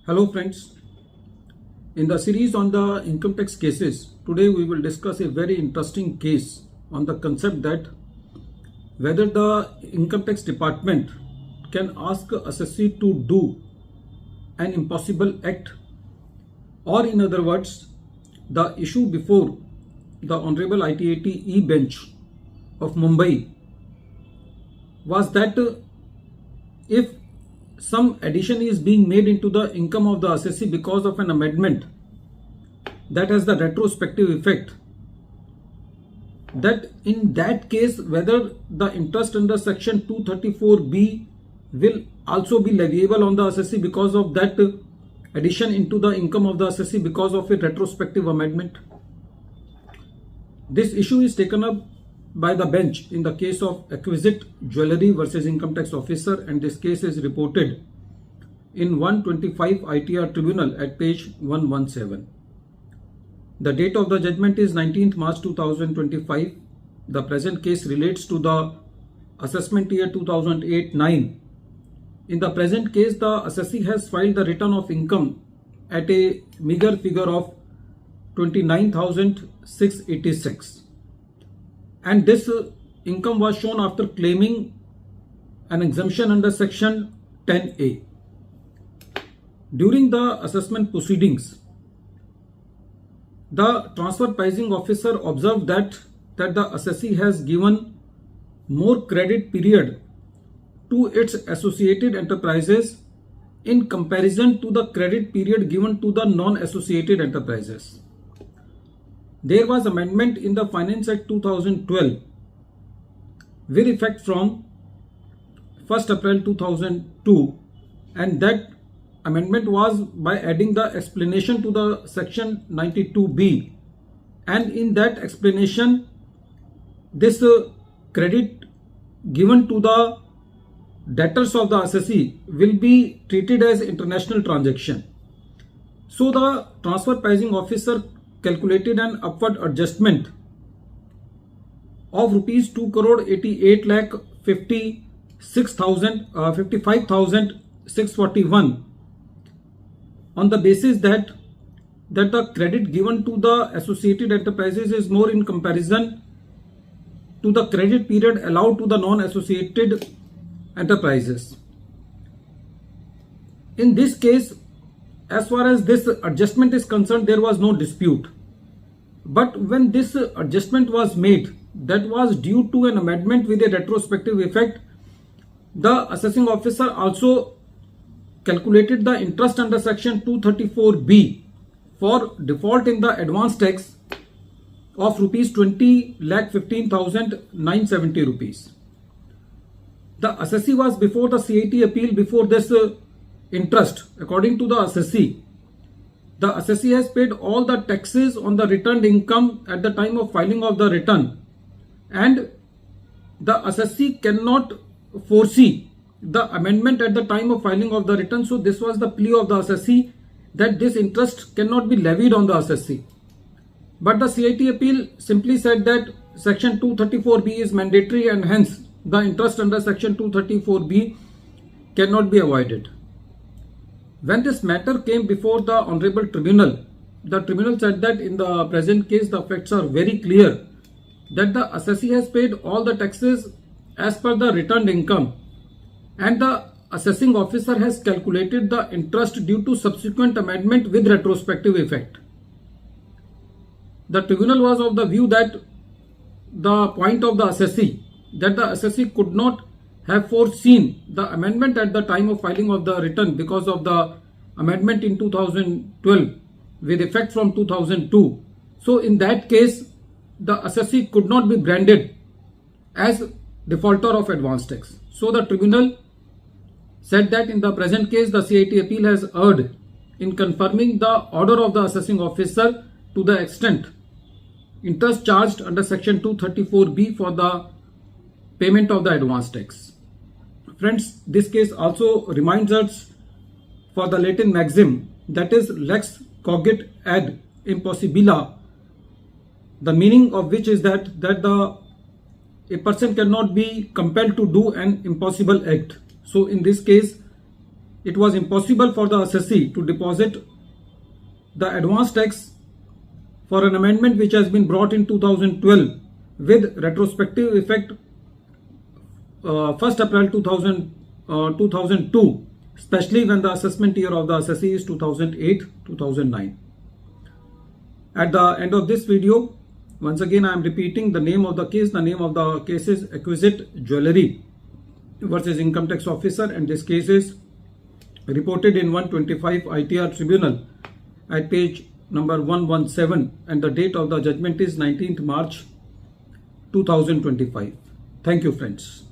Hello friends, in the series on the income tax cases, today we will discuss a very interesting case on the concept that whether the income tax department can ask assessee to do an impossible act, or in other words, the issue before the Honorable ITAT bench of Mumbai was that if some addition is being made into the income of the assessee because of an amendment that has the retrospective effect, that in that case whether the interest under section 234B will also be leviable on the assessee because of that addition into the income of the assessee because of a retrospective amendment. This issue is taken up by the bench in the case of Acquisite Jewellery versus Income Tax Officer, and this case is reported in 125 ITR Tribunal at page 117. The date of the judgment is 19th March 2025. The present case relates to the assessment year 2008-9. In the present case, the assessee has filed the return of income at a meager figure of 29,686. And this income was shown after claiming an exemption under section 10A. During the assessment proceedings, the transfer pricing officer observed that the assessee has given more credit period to its associated enterprises in comparison to the credit period given to the non-associated enterprises. There was amendment in the Finance Act 2012 with effect from 1st April 2002, and that amendment was by adding the explanation to the section 92B, and in that explanation this credit given to the debtors of the assessee will be treated as international transaction. So the transfer pricing officer calculated an upward adjustment of rupees 2,88,55,641 on the basis that the credit given to the associated enterprises is more in comparison to the credit period allowed to the non-associated enterprises. In this case, as far as this adjustment is concerned, there was no dispute. But when this adjustment was made, that was due to an amendment with a retrospective effect, the assessing officer also calculated the interest under section 234B for default in the advance tax of rupees 20,15,970 rupees. The assessee was before the CIT appeal before this interest. According to the assessee has paid all the taxes on the returned income at the time of filing of the return, and the assessee cannot foresee the amendment at the time of filing of the return. So this was the plea of the assessee that this interest cannot be levied on the assessee. But the CIT appeal simply said that section 234B is mandatory and hence the interest under section 234B cannot be avoided. When this matter came before the Honorable Tribunal, the Tribunal said that in the present case the facts are very clear that the assessee has paid all the taxes as per the returned income, and the assessing officer has calculated the interest due to subsequent amendment with retrospective effect. The Tribunal was of the view that the point of the assessee, that the assessee could not have foreseen the amendment at the time of filing of the return because of the amendment in 2012 with effect from 2002. So in that case, the assessee could not be branded as defaulter of advance tax. So the Tribunal said that in the present case, the CIT appeal has erred in confirming the order of the assessing officer to the extent interest charged under section 234B for the payment of the advance tax. Friends, this case also reminds us for the Latin maxim, that is lex cogit ad impossibila, the meaning of which is that a person cannot be compelled to do an impossible act. So in this case, it was impossible for the assessee to deposit the advance tax for an amendment which has been brought in 2012 with retrospective effect 1st April 2002, especially when the assessment year of the assessee is 2008-2009. At the end of this video, once again I am repeating the name of the case. The name of the case is Exquisite Jewellery versus Income Tax Officer, and this case is reported in 125 ITR Tribunal at page number 117, and the date of the judgment is 19th March 2025. Thank you, friends.